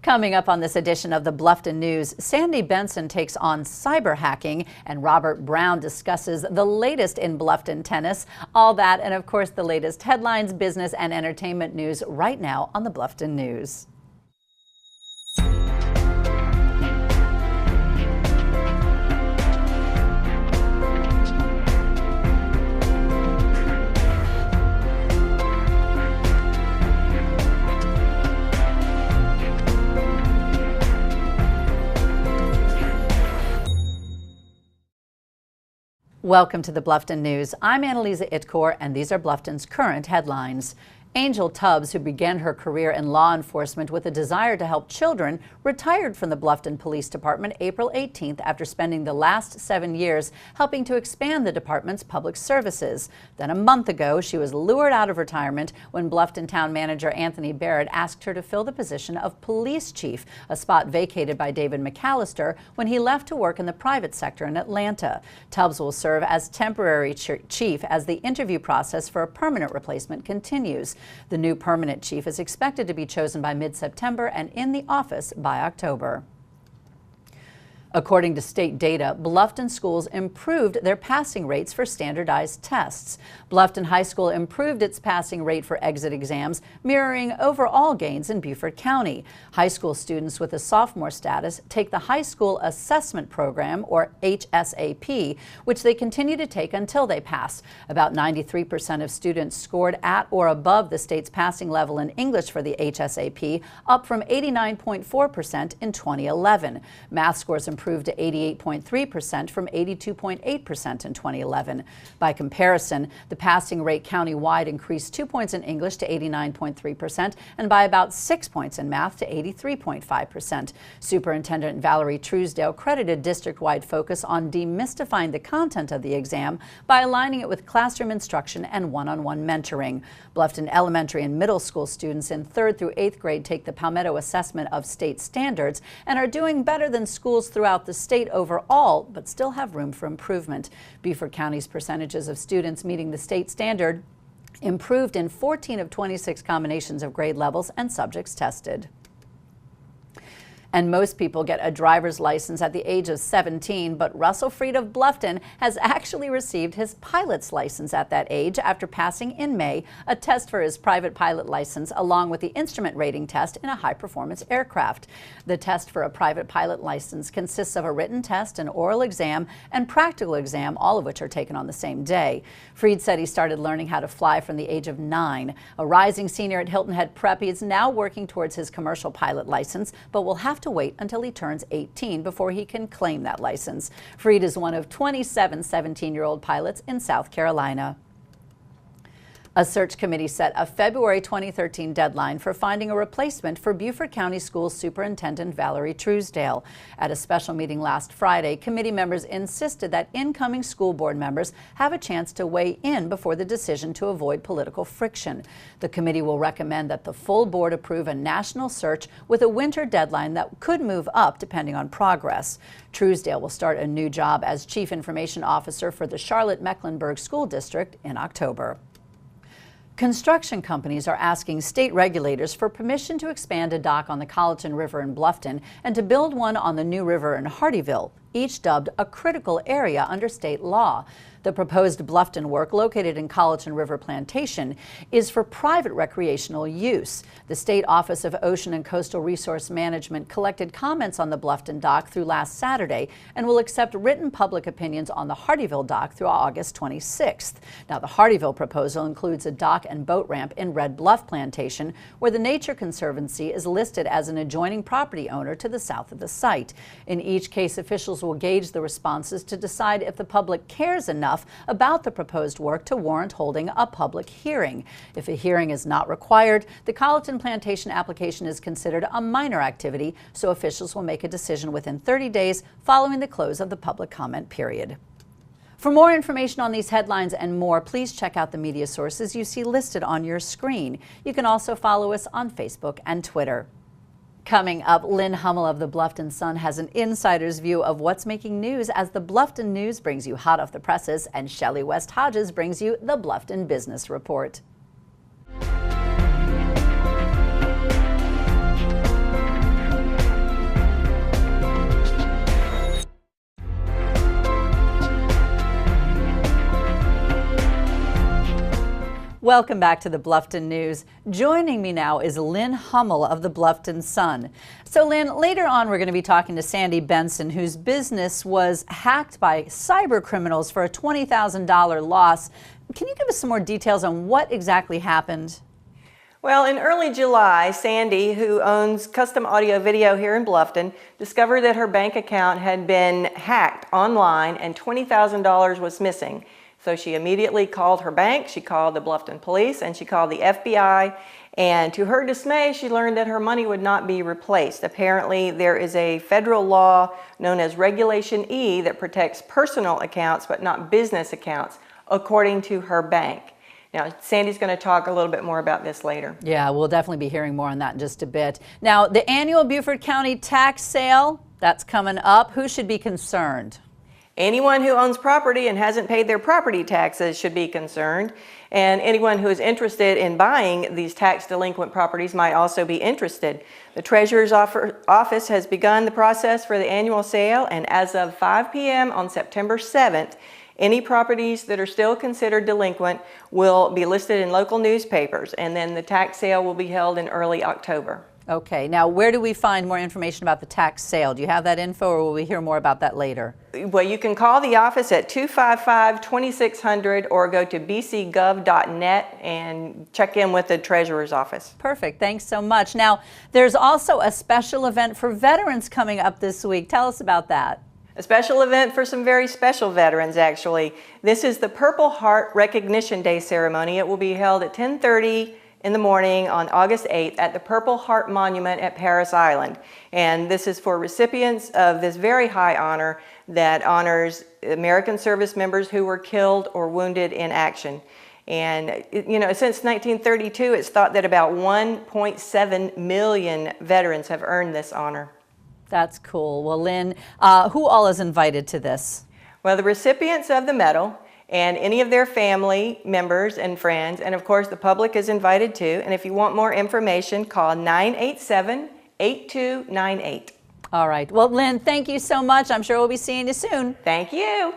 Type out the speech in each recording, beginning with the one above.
Coming up on this edition of the Bluffton News, Sandy Benson takes on cyber hacking, and Robert Brown discusses the latest in Bluffton tennis. All that and, of course, the latest headlines, business, and entertainment news right now on the Bluffton News. Welcome to the Bluffton News. I'm Anneliza Itkor, and these are Bluffton's current headlines. Angel Tubbs, who began her career in law enforcement with a desire to help children, retired from the Bluffton Police Department April 18th after spending the last 7 years helping to expand the department's public services. Then a month ago, she was lured out of retirement when Bluffton Town Manager Anthony Barrett asked her to fill the position of police chief, a spot vacated by David McAllister when he left to work in the private sector in Atlanta. Tubbs will serve as temporary chief as the interview process for a permanent replacement continues. The new permanent chief is expected to be chosen by mid-September and in the office by October. According to state data, Bluffton schools improved their passing rates for standardized tests. Bluffton High School improved its passing rate for exit exams, mirroring overall gains in Beaufort County. High school students with a sophomore status take the High School Assessment Program, or HSAP, which they continue to take until they pass. About 93% of students scored at or above the state's passing level in English for the HSAP, up from 89.4% in 2011. Math scores improved to 88.3% from 82.8% in 2011. By comparison, the passing rate countywide increased 2 points in English to 89.3% and by about 6 points in math to 83.5%. Superintendent Valerie Truesdale credited district-wide focus on demystifying the content of the exam by aligning it with classroom instruction and one-on-one mentoring. Bluffton elementary and middle school students in 3rd through 8th grade take the Palmetto Assessment of State Standards and are doing better than schools throughout the state overall, but still have room for improvement. Beaufort County's percentages of students meeting the state standard improved in 14 of 26 combinations of grade levels and subjects tested. And most people get a driver's license at the age of 17, but Russell Freed of Bluffton has actually received his pilot's license at that age after passing in May a test for his private pilot license along with the instrument rating test in a high-performance aircraft. The test for a private pilot license consists of a written test, an oral exam, and practical exam, all of which are taken on the same day. Freed said he started learning how to fly from the age of 9. A rising senior at Hilton Head Prep, he is now working towards his commercial pilot license, but will have to wait until he turns 18 before he can claim that license. Freed is one of 27 17-year-old pilots in South Carolina. A search committee set a February 2013 deadline for finding a replacement for Beaufort County Schools Superintendent Valerie Truesdale. At a special meeting last Friday, committee members insisted that incoming school board members have a chance to weigh in before the decision to avoid political friction. The committee will recommend that the full board approve a national search with a winter deadline that could move up depending on progress. Truesdale will start a new job as Chief Information Officer for the Charlotte-Mecklenburg School District in October. Construction companies are asking state regulators for permission to expand a dock on the Colleton River in Bluffton and to build one on the New River in Hardeeville, each dubbed a critical area under state law. The proposed Bluffton work, located in Colleton River Plantation, is for private recreational use. The State Office of Ocean and Coastal Resource Management collected comments on the Bluffton dock through last Saturday and will accept written public opinions on the Hardeeville dock through August 26th. Now, the Hardeeville proposal includes a dock and boat ramp in Red Bluff Plantation, where the Nature Conservancy is listed as an adjoining property owner to the south of the site. In each case, officials will gauge the responses to decide if the public cares enough about the proposed work to warrant holding a public hearing. If a hearing is not required, the Colleton Plantation application is considered a minor activity, so officials will make a decision within 30 days following the close of the public comment period. For more information on these headlines and more, please check out the media sources you see listed on your screen. You can also follow us on Facebook and Twitter. Coming up, Lynne Hummell of the Bluffton Sun has an insider's view of what's making news as the Bluffton News brings you hot off the presses, and Shellie Hodges brings you the Bluffton Business Report. Welcome back to the Bluffton News. Joining me now is Lynne Hummell of the Bluffton Sun. So Lynne, later on we're going to be talking to Sandy Benson, whose business was hacked by cyber criminals for a $20,000 loss. Can you give us some more details on what exactly happened? Well, in early July, Sandy, who owns Custom Audio Video here in Bluffton, discovered that her bank account had been hacked online and $20,000 was missing. So she immediately called her bank, she called the Bluffton police, and she called the FBI. And to her dismay, she learned that her money would not be replaced. Apparently, there is a federal law known as Regulation E that protects personal accounts but not business accounts, according to her bank. Now, Sandy's going to talk a little bit more about this later. Yeah, we'll definitely be hearing more on that in just a bit. Now, the annual Beaufort County tax sale, that's coming up. Who should be concerned? Anyone who owns property and hasn't paid their property taxes should be concerned. And anyone who is interested in buying these tax delinquent properties might also be interested. The Treasurer's Office has begun the process for the annual sale, and as of 5 p.m. on September 7th, any properties that are still considered delinquent will be listed in local newspapers, and then the tax sale will be held in early October. Okay, now where do we find more information about the tax sale? Do you have that info, or will we hear more about that later? Well, you can call the office at 255-2600 or go to bcgov.net and check in with the Treasurer's Office. Perfect, thanks so much. Now, there's also a special event for veterans coming up this week. Tell us about that. A special event for some very special veterans, actually. This is the Purple Heart Recognition Day ceremony. It will be held at 10:30 in the morning on August 8th at the Purple Heart Monument at Parris Island. And this is for recipients of this very high honor that honors American service members who were killed or wounded in action. And, you know, since 1932, it's thought that about 1.7 million veterans have earned this honor. That's cool. Well, Lynne, who all is invited to this? Well, the recipients of the medal and any of their family members and friends, and of course the public is invited too. And if you want more information, call 987-8298. All right. Well, Lynne, thank you so much. I'm sure we'll be seeing you soon. Thank you.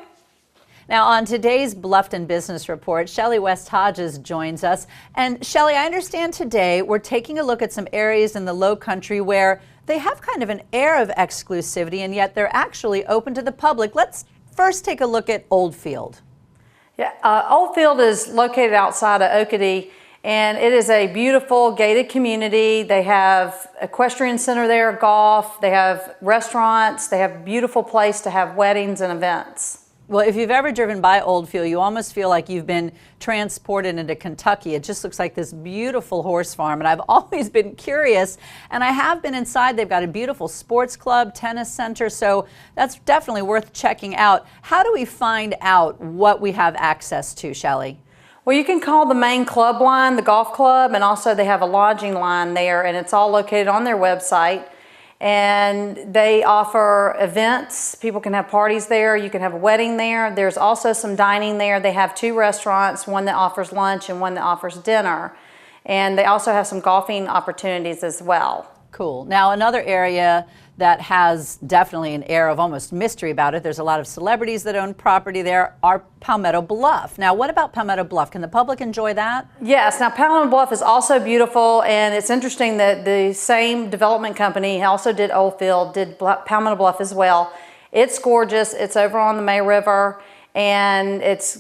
Now, on today's Bluffton Business Report, Shellie West Hodges joins us. And Shellie, I understand today we're taking a look at some areas in the Low Country where they have kind of an air of exclusivity, and yet they're actually open to the public. Let's first take a look at Oldfield. Yeah, Oldfield is located outside of Oakadee, and it is a beautiful gated community. They have equestrian center there, golf, they have restaurants, they have a beautiful place to have weddings and events. Well, if you've ever driven by Oldfield, you almost feel like you've been transported into Kentucky. It just looks like this beautiful horse farm, and I've always been curious, and I have been inside. They've got a beautiful sports club, tennis center, so that's definitely worth checking out. How do we find out what we have access to, Shellie? Well, you can call the main club line, the golf club, and also they have a lodging line there, and it's all located on their website. And they offer events. People can have parties there. You can have a wedding there. There's also some dining there. They have 2 restaurants, one that offers lunch and one that offers dinner. And they also have some golfing opportunities as well. Cool. Now, another area that has definitely an air of almost mystery about it, there's a lot of celebrities that own property there, are Palmetto Bluff. Now, what about Palmetto Bluff? Can the public enjoy that? Yes. Now, Palmetto Bluff is also beautiful, and it's interesting that the same development company also did Oldfield, did Palmetto Bluff as well. It's gorgeous. It's over on the May River, and it's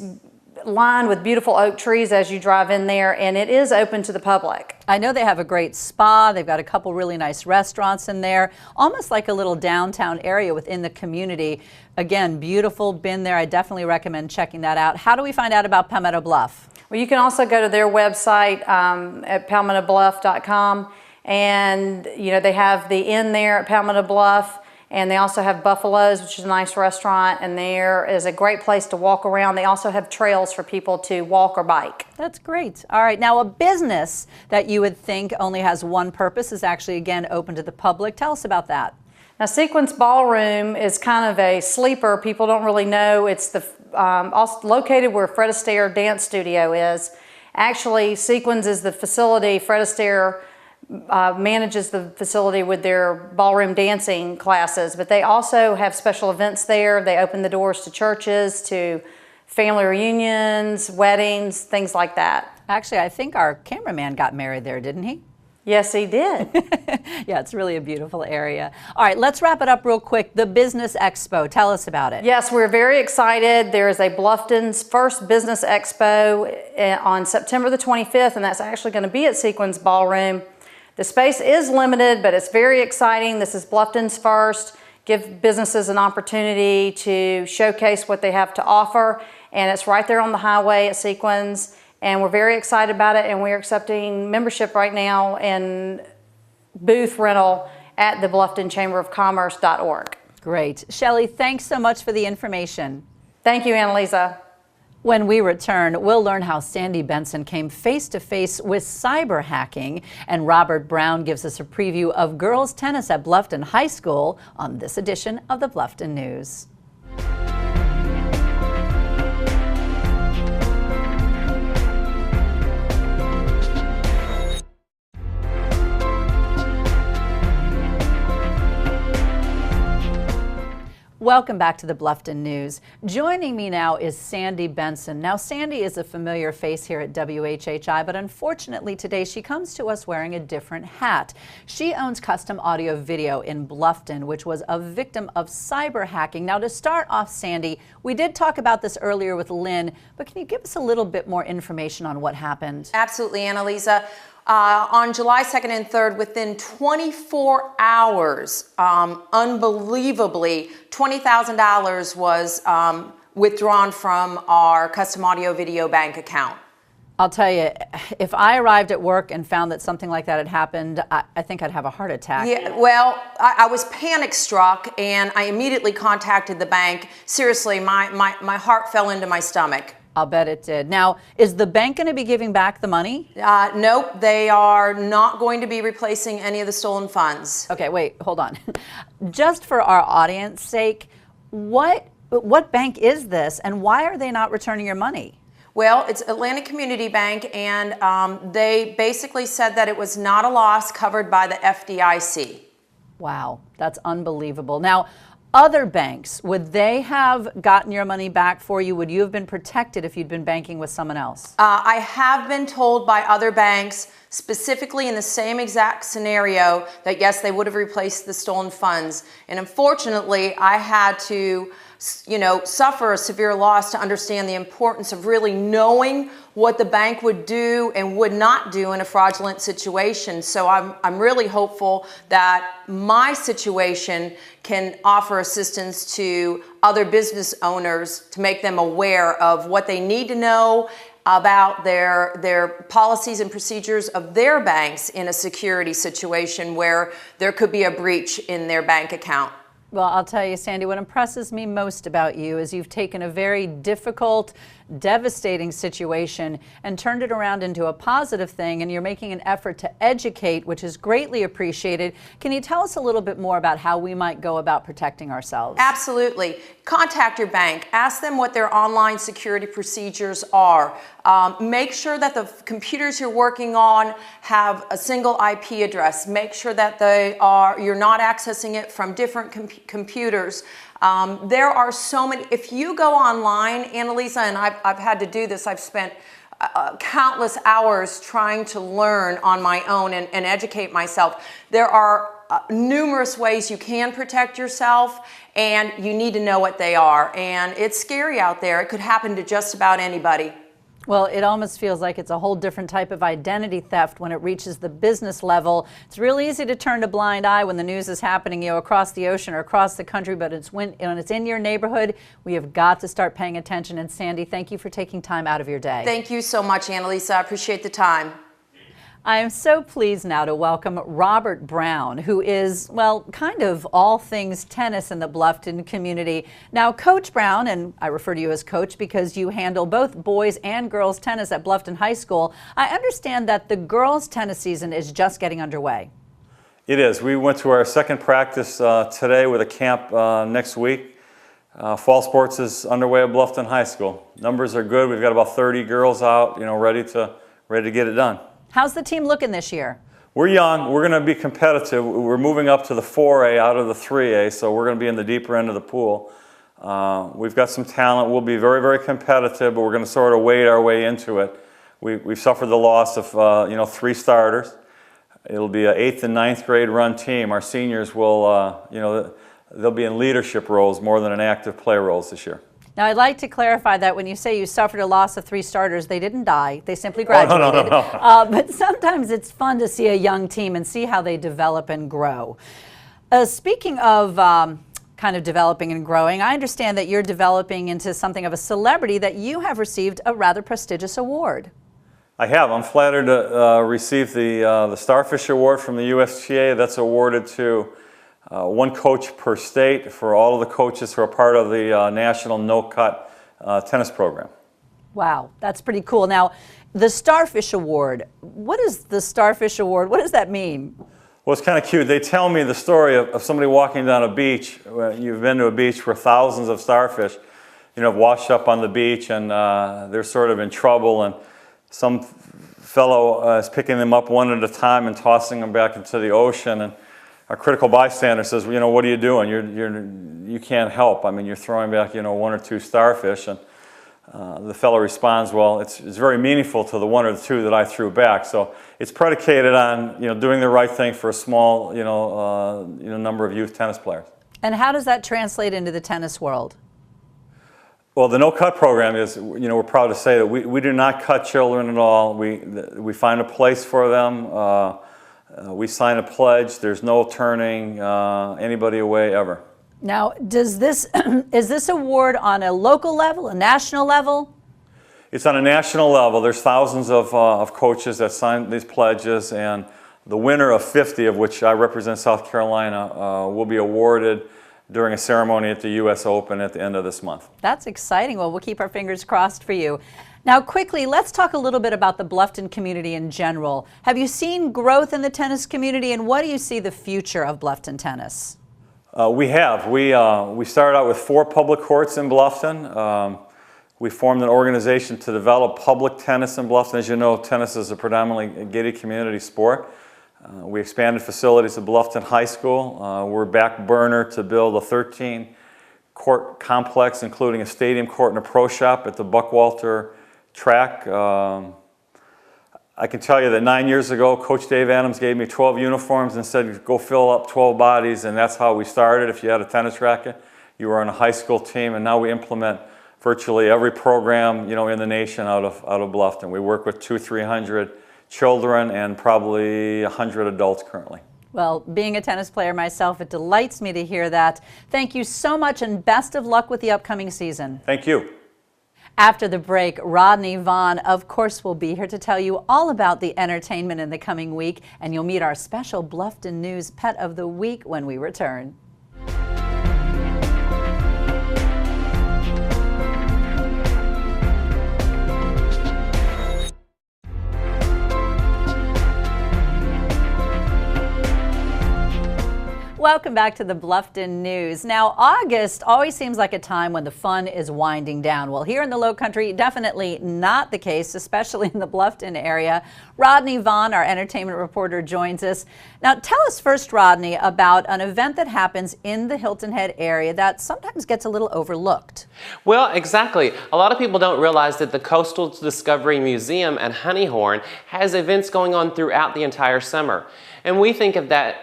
lined with beautiful oak trees as you drive in there, and it is open to the public. I know they have a great spa. They've got a couple really nice restaurants in there, almost like a little downtown area within the community. Again, beautiful, been there. I definitely recommend checking that out. How do we find out about Palmetto Bluff? Well, you can also go to their website at palmettobluff.com, and you know they have the inn there at Palmetto Bluff. And they also have Buffalo's, which is a nice restaurant, and there is a great place to walk around. They also have trails for people to walk or bike. That's great. All right, now a business that you would think only has one purpose is actually, again, open to the public. Tell us about that. Now, Sequence Ballroom is kind of a sleeper. People don't really know. It's the also located where Fred Astaire Dance Studio is. Actually, Sequence is the facility. Fred Astaire manages the facility with their ballroom dancing classes, but they also have special events there. They open the doors to churches, to family reunions, weddings, things like that. Actually, I think our cameraman got married there, didn't he? Yes, he did. Yeah, it's really a beautiful area. All right, let's wrap it up real quick. The Business Expo, tell us about it. Yes, we're very excited. There is a Bluffton's first Business Expo on September the 25th, and that's actually going to be at Sequins Ballroom. The space is limited, but it's very exciting. This is Bluffton's first. Give businesses an opportunity to showcase what they have to offer, and it's right there on the highway at Sequins. And we're very excited about it, and we're accepting membership right now and booth rental at the BlufftonChamberOfCommerce.org. Great. Shellie, thanks so much for the information. Thank you, Anneliza. When we return, we'll learn how Sandy Benson came face-to-face with cyber hacking, and Robert Brown gives us a preview of girls tennis at Bluffton High School on this edition of the Bluffton News. Welcome back to the Bluffton News. Joining me now is Sandy Benson. Now, Sandy is a familiar face here at WHHI, but unfortunately today she comes to us wearing a different hat. She owns Custom Audio Video in Bluffton, which was a victim of cyber hacking. Now, to start off, Sandy, we did talk about this earlier with Lynne, but can you give us a little bit more information on what happened? Absolutely, Anneliza. On July 2nd and 3rd, within 24 hours, unbelievably, $20,000 was withdrawn from our Custom Audio Video bank account. I'll tell you, if I arrived at work and found that something like that had happened, I think I'd have a heart attack. Yeah, well, I was panic struck, and I immediately contacted the bank. Seriously, my heart fell into my stomach. I'll bet it did. Now, is the bank going to be giving back the money? Nope, they are not going to be replacing any of the stolen funds. Okay, wait, hold on. Just for our audience sake, what bank is this, and why are they not returning your money? Well, it's Atlantic Community Bank, and they basically said that it was not a loss covered by the FDIC. Wow, that's unbelievable. Now, other banks, would they have gotten your money back for you? Would you have been protected if you'd been banking with someone else? I have been told by other banks, specifically in the same exact scenario, that yes, they would have replaced the stolen funds. And unfortunately, I had to, suffer a severe loss to understand the importance of really knowing what the bank would do and would not do in a fraudulent situation. So I'm really hopeful that my situation can offer assistance to other business owners to make them aware of what they need to know about their policies and procedures of their banks in a security situation where there could be a breach in their bank account. Well, I'll tell you, Sandy, what impresses me most about you is you've taken a very difficult, devastating situation and turned it around into a positive thing, and you're making an effort to educate, which is greatly appreciated. Can you tell us a little bit more about how we might go about protecting ourselves? Absolutely. Contact your bank. Ask them what their online security procedures are. Make sure that the computers you're working on have a single IP address. Make sure that you're not accessing it from different computers. There are so many. If you go online, Anneliza, and I've had to do this, I've spent countless hours trying to learn on my own and educate myself. There are numerous ways you can protect yourself, and you need to know what they are. And it's scary out there. It could happen to just about anybody. Well, it almost feels like it's a whole different type of identity theft when it reaches the business level. It's real easy to turn a blind eye when the news is happening, across the ocean or across the country, but when it's in your neighborhood, we have got to start paying attention. And Sandy, thank you for taking time out of your day. Thank you so much, Annalisa. I appreciate the time. I am so pleased now to welcome Robert Brown, who is, well, kind of all things tennis in the Bluffton community. Now, Coach Brown, and I refer to you as Coach because you handle both boys and girls tennis at Bluffton High School, I understand that the girls tennis season is just getting underway. It is. We went to our second practice today with a camp next week. Fall sports is underway at Bluffton High School. Numbers are good. We've got about 30 girls out, ready to get it done. How's the team looking this year? We're young. We're going to be competitive. We're moving up to the 4A out of the 3A, so we're going to be in the deeper end of the pool. We've got some talent. We'll be very, very competitive, but we're going to sort of wade our way into it. We've suffered the loss of 3 starters. It'll be an 8th and 9th grade run team. Our seniors will, they'll be in leadership roles more than in active play roles this year. Now, I'd like to clarify that when you say you suffered a loss of 3 starters, they didn't die. They simply graduated. No. But sometimes it's fun to see a young team and see how they develop and grow. Speaking of kind of developing and growing, I understand that you're developing into something of a celebrity, that you have received a rather prestigious award. I have. I'm flattered to receive the Starfish Award from the USTA. That's awarded to 1 coach per state for all of the coaches who are part of the National No-Cut tennis program. Wow, that's pretty cool. Now, the Starfish Award, what is the Starfish Award? What does that mean? Well, it's kind of cute. They tell me the story of somebody walking down a beach. You've been to a beach where thousands of starfish, have washed up on the beach, and they're sort of in trouble, and some fellow is picking them up one at a time and tossing them back into the ocean. And our critical bystander says, what are you doing? You can't help. I mean, you're throwing back, 1 or 2 starfish. And the fellow responds, well, it's very meaningful to the 1 or 2 that I threw back. So it's predicated on, doing the right thing for a small, number of youth tennis players. And how does that translate into the tennis world? Well, the no-cut program is, we're proud to say that we do not cut children at all. We find a place for them. We sign a pledge. There's no turning anybody away ever. Now, is this award on a local level, a national level? It's on a national level. There's thousands of coaches that sign these pledges, and the winner of 50, of which I represent South Carolina, will be awarded during a ceremony at the U.S. Open at the end of this month. That's exciting. Well, we'll keep our fingers crossed for you. Now, quickly, let's talk a little bit about the Bluffton community in general. Have you seen growth in the tennis community, and what do you see the future of Bluffton tennis? We have. We started out with 4 public courts in Bluffton. We formed an organization to develop public tennis in Bluffton. As you know, tennis is a predominantly gated community sport. We expanded facilities at Bluffton High School. We're back burner to build a 13-court complex, including a stadium court and a pro shop at the Buckwalter track. I can tell you that 9 years ago, Coach Dave Adams gave me 12 uniforms and said, go fill up 12 bodies, and that's how we started. If you had a tennis racket, you were on a high school team, and now we implement virtually every program, in the nation out of Bluffton. We work with 200-300 children and probably 100 adults currently. Well, being a tennis player myself, it delights me to hear that. Thank you so much, and best of luck with the upcoming season. Thank you. After the break, Rodney Vaughn, of course, will be here to tell you all about the entertainment in the coming week, and you'll meet our special Bluffton News Pet of the Week when we return. Welcome back to the Bluffton News. Now, August always seems like a time when the fun is winding down. Well, here in the Lowcountry, definitely not the case, especially in the Bluffton area. Rodney Vaughn, our entertainment reporter, joins us. Now, tell us first, Rodney, about an event that happens in the Hilton Head area that sometimes gets a little overlooked. Well, exactly. A lot of people don't realize that the Coastal Discovery Museum at Honeyhorn has events going on throughout the entire summer. And we think of that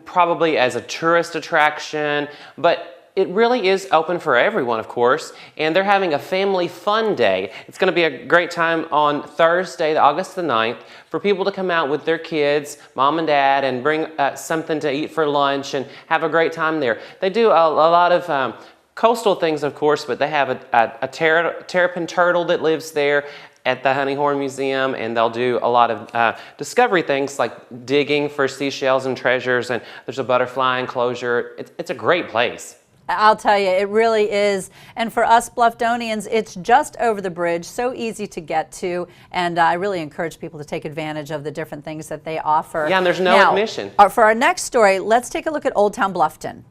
probably as a tourist attraction, but it really is open for everyone, of course, and they're having a family fun day. It's going to be a great time on Thursday, August the 9th, for people to come out with their kids, mom and dad, and bring something to eat for lunch and have a great time there. They do a lot of coastal things, of course, but they have a terrapin turtle that lives there at the Honeyhorn Museum, and they'll do a lot of discovery things like digging for seashells and treasures, and there's a butterfly enclosure. It's a great place. I'll tell you, it really is. And for us Bluftonians, it's just over the bridge, so easy to get to, and I really encourage people to take advantage of the different things that they offer. Yeah, and there's no admission. For our next story, let's take a look at Old Town Bluffton.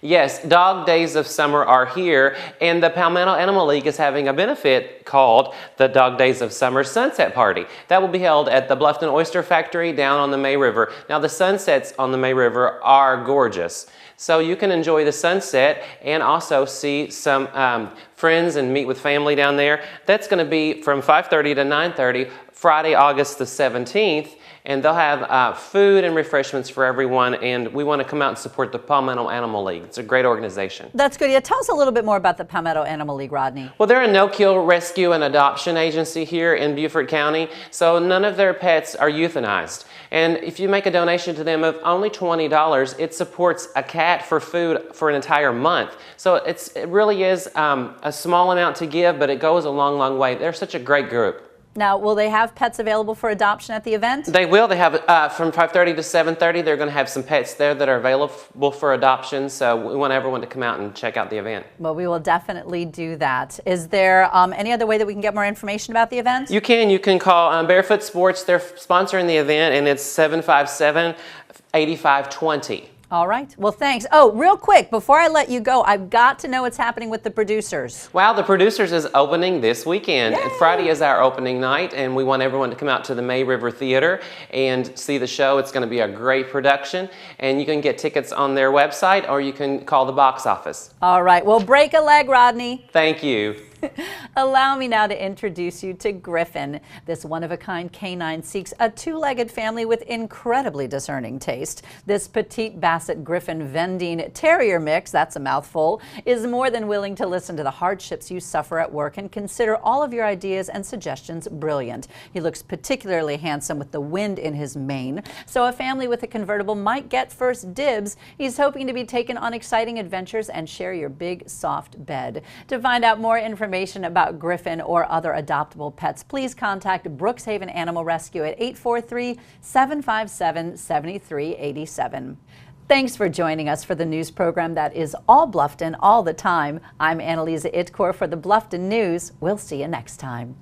Yes, Dog Days of Summer are here, and the Palmetto Animal League is having a benefit called the Dog Days of Summer Sunset Party. That will be held at the Bluffton Oyster Factory down on the May River. Now, the sunsets on the May River are gorgeous, so you can enjoy the sunset and also see some friends and meet with family down there. That's going to be from 5:30 to 9:30, Friday, August the 17th. And they'll have food and refreshments for everyone, and we want to come out and support the Palmetto Animal League. It's a great organization. That's good. Yeah, tell us a little bit more about the Palmetto Animal League, Rodney. Well, they're a no-kill rescue and adoption agency here in Beaufort County, so none of their pets are euthanized. And if you make a donation to them of only $20, it supports a cat for food for an entire month. So it really is a small amount to give, but it goes a long, long way. They're such a great group. Now, will they have pets available for adoption at the event? They will. They have from 5:30 to 7:30. They're going to have some pets there that are available for adoption. So we want everyone to come out and check out the event. Well, we will definitely do that. Is there any other way that we can get more information about the event? You can call Barefoot Sports. They're sponsoring the event, and it's 757-8520. All right. Well, thanks. Oh, real quick, before I let you go, I've got to know what's happening with the Producers. Wow, the Producers is opening this weekend. Yay! Friday is our opening night, and we want everyone to come out to the May River Theater and see the show. It's going to be a great production, and you can get tickets on their website, or you can call the box office. All right. Well, break a leg, Rodney. Thank you. Allow me now to introduce you to Griffin. This one-of-a-kind canine seeks a two-legged family with incredibly discerning taste. This petite Basset Griffin Vendine Terrier mix, that's a mouthful, is more than willing to listen to the hardships you suffer at work and consider all of your ideas and suggestions brilliant. He looks particularly handsome with the wind in his mane, so a family with a convertible might get first dibs. He's hoping to be taken on exciting adventures and share your big, soft bed. To find out more information about Griffin or other adoptable pets, please contact Brookshaven Animal Rescue at 843-757-7387. Thanks for joining us for the news program that is all Bluffton all the time. I'm Anneliza Itkor for the Bluffton News. We'll see you next time.